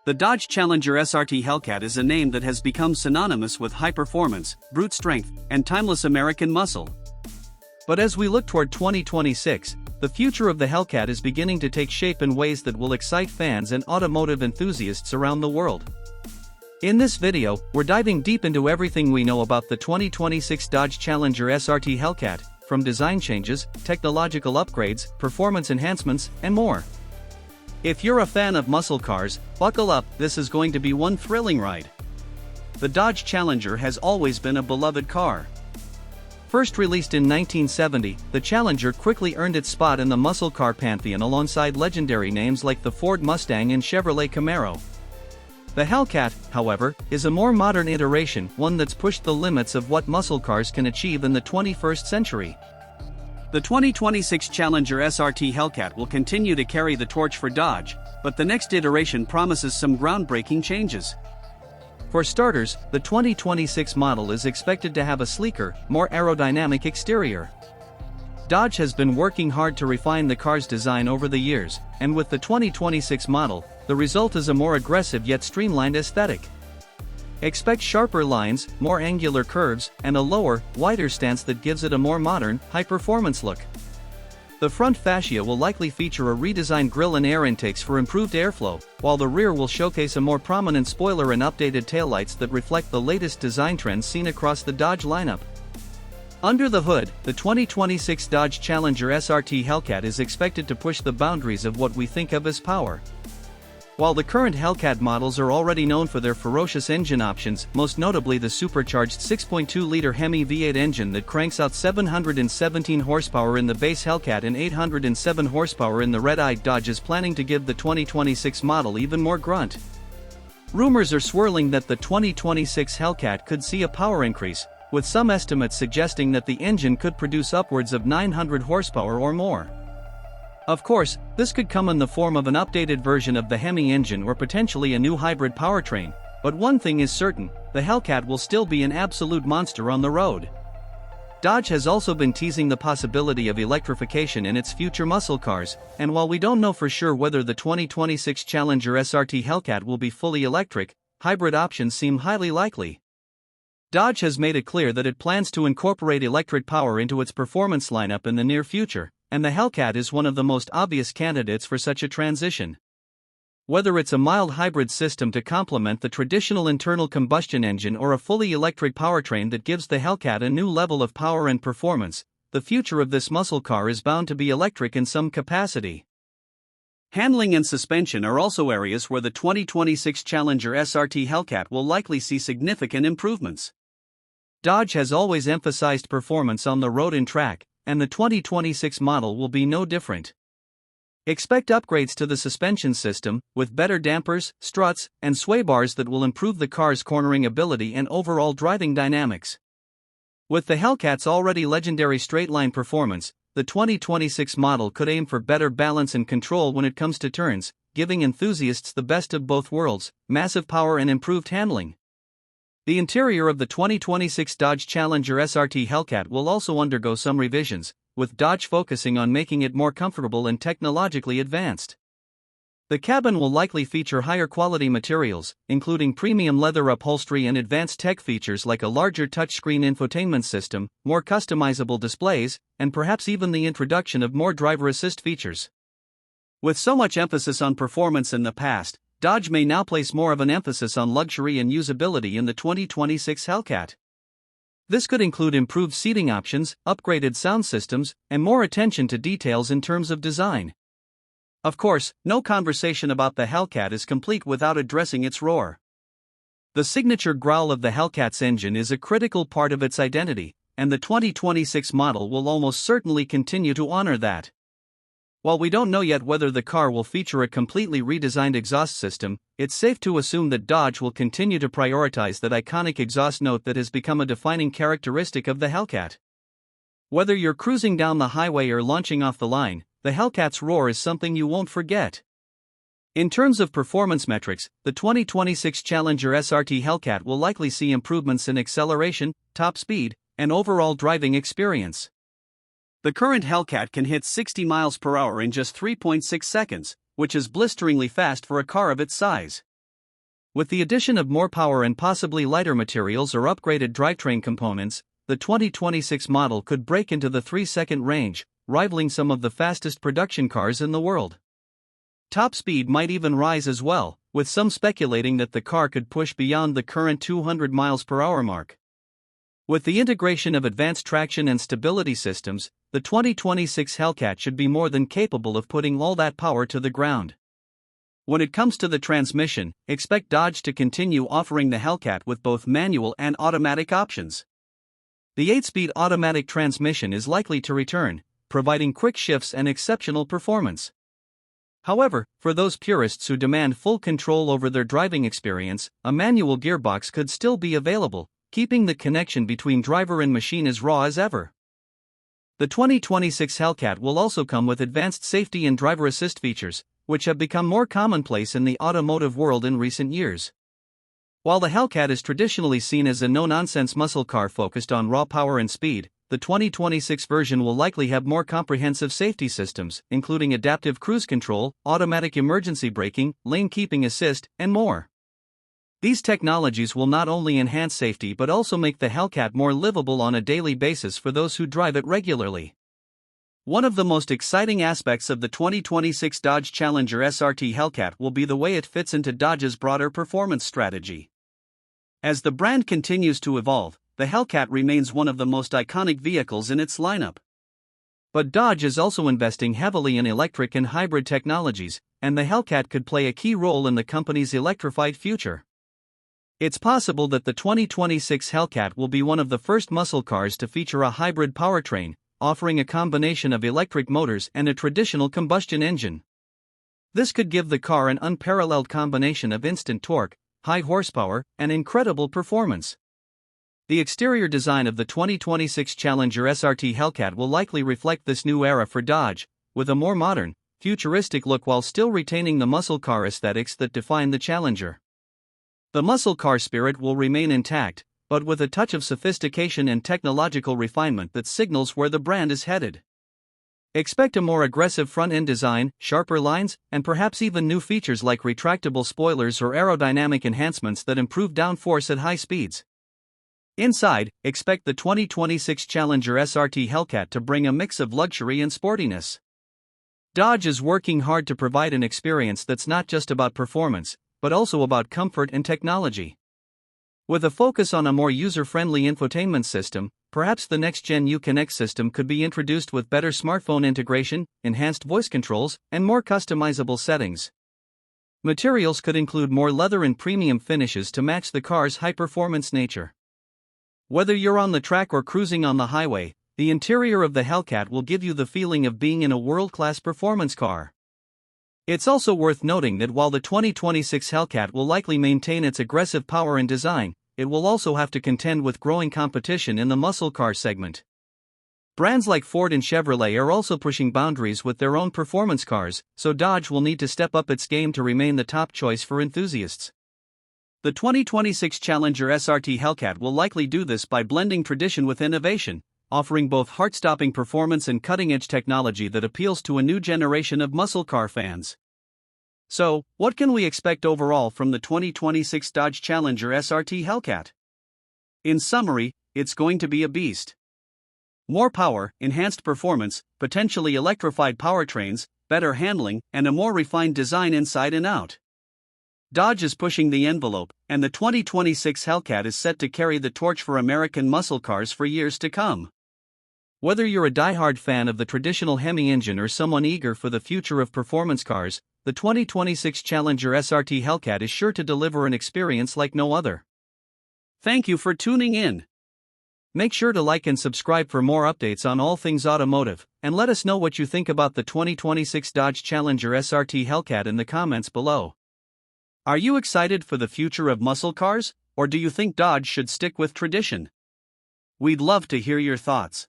The Dodge Challenger SRT Hellcat is a name that has become synonymous with high performance, brute strength, and timeless American muscle. But as we look toward 2026, the future of the Hellcat is beginning to take shape in ways that will excite fans and automotive enthusiasts around the world. In this video, we're diving deep into everything we know about the 2026 Dodge Challenger SRT Hellcat, from design changes, technological upgrades, performance enhancements, and more. If you're a fan of muscle cars, buckle up, this is going to be one thrilling ride. The Dodge Challenger has always been a beloved car. First released in 1970, the Challenger quickly earned its spot in the muscle car pantheon alongside legendary names like the Ford Mustang and Chevrolet Camaro. The Hellcat, however, is a more modern iteration, one that's pushed the limits of what muscle cars can achieve in the 21st century. The 2026 Challenger SRT Hellcat will continue to carry the torch for Dodge, but the next iteration promises some groundbreaking changes. For starters, the 2026 model is expected to have a sleeker, more aerodynamic exterior. Dodge has been working hard to refine the car's design over the years, and with the 2026 model, the result is a more aggressive yet streamlined aesthetic. Expect sharper lines, more angular curves, and a lower, wider stance that gives it a more modern, high-performance look. The front fascia will likely feature a redesigned grille and air intakes for improved airflow, while the rear will showcase a more prominent spoiler and updated taillights that reflect the latest design trends seen across the Dodge lineup. Under the hood, the 2026 Dodge Challenger SRT Hellcat is expected to push the boundaries of what we think of as power. While the current Hellcat models are already known for their ferocious engine options, most notably the supercharged 6.2-liter Hemi V8 engine that cranks out 717 horsepower in the base Hellcat and 807 horsepower in the red-eye, Dodge is planning to give the 2026 model even more grunt. Rumors are swirling that the 2026 Hellcat could see a power increase, with some estimates suggesting that the engine could produce upwards of 900 horsepower or more. Of course, this could come in the form of an updated version of the Hemi engine or potentially a new hybrid powertrain, but one thing is certain, the Hellcat will still be an absolute monster on the road. Dodge has also been teasing the possibility of electrification in its future muscle cars, and while we don't know for sure whether the 2026 Challenger SRT Hellcat will be fully electric, hybrid options seem highly likely. Dodge has made it clear that it plans to incorporate electric power into its performance lineup in the near future, and the Hellcat is one of the most obvious candidates for such a transition. Whether it's a mild hybrid system to complement the traditional internal combustion engine or a fully electric powertrain that gives the Hellcat a new level of power and performance, the future of this muscle car is bound to be electric in some capacity. Handling and suspension are also areas where the 2026 Challenger SRT Hellcat will likely see significant improvements. Dodge has always emphasized performance on the road and track, and the 2026 model will be no different. Expect upgrades to the suspension system, with better dampers, struts, and sway bars that will improve the car's cornering ability and overall driving dynamics. With the Hellcat's already legendary straight-line performance, the 2026 model could aim for better balance and control when it comes to turns, giving enthusiasts the best of both worlds, massive power and improved handling. The interior of the 2026 Dodge Challenger SRT Hellcat will also undergo some revisions, with Dodge focusing on making it more comfortable and technologically advanced. The cabin will likely feature higher quality materials, including premium leather upholstery and advanced tech features like a larger touchscreen infotainment system, more customizable displays, and perhaps even the introduction of more driver assist features. With so much emphasis on performance in the past, Dodge may now place more of an emphasis on luxury and usability in the 2026 Hellcat. This could include improved seating options, upgraded sound systems, and more attention to details in terms of design. Of course, no conversation about the Hellcat is complete without addressing its roar. The signature growl of the Hellcat's engine is a critical part of its identity, and the 2026 model will almost certainly continue to honor that. While we don't know yet whether the car will feature a completely redesigned exhaust system, it's safe to assume that Dodge will continue to prioritize that iconic exhaust note that has become a defining characteristic of the Hellcat. Whether you're cruising down the highway or launching off the line, the Hellcat's roar is something you won't forget. In terms of performance metrics, the 2026 Challenger SRT Hellcat will likely see improvements in acceleration, top speed, and overall driving experience. The current Hellcat can hit 60 miles per hour in just 3.6 seconds, which is blisteringly fast for a car of its size. With the addition of more power and possibly lighter materials or upgraded drivetrain components, the 2026 model could break into the 3-second range, rivaling some of the fastest production cars in the world. Top speed might even rise as well, with some speculating that the car could push beyond the current 200 miles per hour mark. With the integration of advanced traction and stability systems, the 2026 Hellcat should be more than capable of putting all that power to the ground. When it comes to the transmission, expect Dodge to continue offering the Hellcat with both manual and automatic options. The 8-speed automatic transmission is likely to return, providing quick shifts and exceptional performance. However, for those purists who demand full control over their driving experience, a manual gearbox could still be available, keeping the connection between driver and machine as raw as ever. The 2026 Hellcat will also come with advanced safety and driver assist features, which have become more commonplace in the automotive world in recent years. While the Hellcat is traditionally seen as a no-nonsense muscle car focused on raw power and speed, the 2026 version will likely have more comprehensive safety systems, including adaptive cruise control, automatic emergency braking, lane keeping assist, and more. These technologies will not only enhance safety but also make the Hellcat more livable on a daily basis for those who drive it regularly. One of the most exciting aspects of the 2026 Dodge Challenger SRT Hellcat will be the way it fits into Dodge's broader performance strategy. As the brand continues to evolve, the Hellcat remains one of the most iconic vehicles in its lineup. But Dodge is also investing heavily in electric and hybrid technologies, and the Hellcat could play a key role in the company's electrified future. It's possible that the 2026 Hellcat will be one of the first muscle cars to feature a hybrid powertrain, offering a combination of electric motors and a traditional combustion engine. This could give the car an unparalleled combination of instant torque, high horsepower, and incredible performance. The exterior design of the 2026 Challenger SRT Hellcat will likely reflect this new era for Dodge, with a more modern, futuristic look while still retaining the muscle car aesthetics that define the Challenger. The muscle car spirit will remain intact, but with a touch of sophistication and technological refinement that signals where the brand is headed. Expect a more aggressive front-end design, sharper lines, and perhaps even new features like retractable spoilers or aerodynamic enhancements that improve downforce at high speeds. Inside, expect the 2026 Challenger SRT Hellcat to bring a mix of luxury and sportiness. Dodge is working hard to provide an experience that's not just about performance, but also about comfort and technology. With a focus on a more user-friendly infotainment system, perhaps the next-gen Uconnect system could be introduced with better smartphone integration, enhanced voice controls, and more customizable settings. Materials could include more leather and premium finishes to match the car's high-performance nature. Whether you're on the track or cruising on the highway, the interior of the Hellcat will give you the feeling of being in a world-class performance car. It's also worth noting that while the 2026 Hellcat will likely maintain its aggressive power and design, it will also have to contend with growing competition in the muscle car segment. Brands like Ford and Chevrolet are also pushing boundaries with their own performance cars, so Dodge will need to step up its game to remain the top choice for enthusiasts. The 2026 Challenger SRT Hellcat will likely do this by blending tradition with innovation, offering both heart-stopping performance and cutting-edge technology that appeals to a new generation of muscle car fans. So, what can we expect overall from the 2026 Dodge Challenger SRT Hellcat? In summary, it's going to be a beast. More power, enhanced performance, potentially electrified powertrains, better handling, and a more refined design inside and out. Dodge is pushing the envelope, and the 2026 Hellcat is set to carry the torch for American muscle cars for years to come. Whether you're a diehard fan of the traditional Hemi engine or someone eager for the future of performance cars, the 2026 Challenger SRT Hellcat is sure to deliver an experience like no other. Thank you for tuning in. Make sure to like and subscribe for more updates on all things automotive, and let us know what you think about the 2026 Dodge Challenger SRT Hellcat in the comments below. Are you excited for the future of muscle cars, or do you think Dodge should stick with tradition? We'd love to hear your thoughts.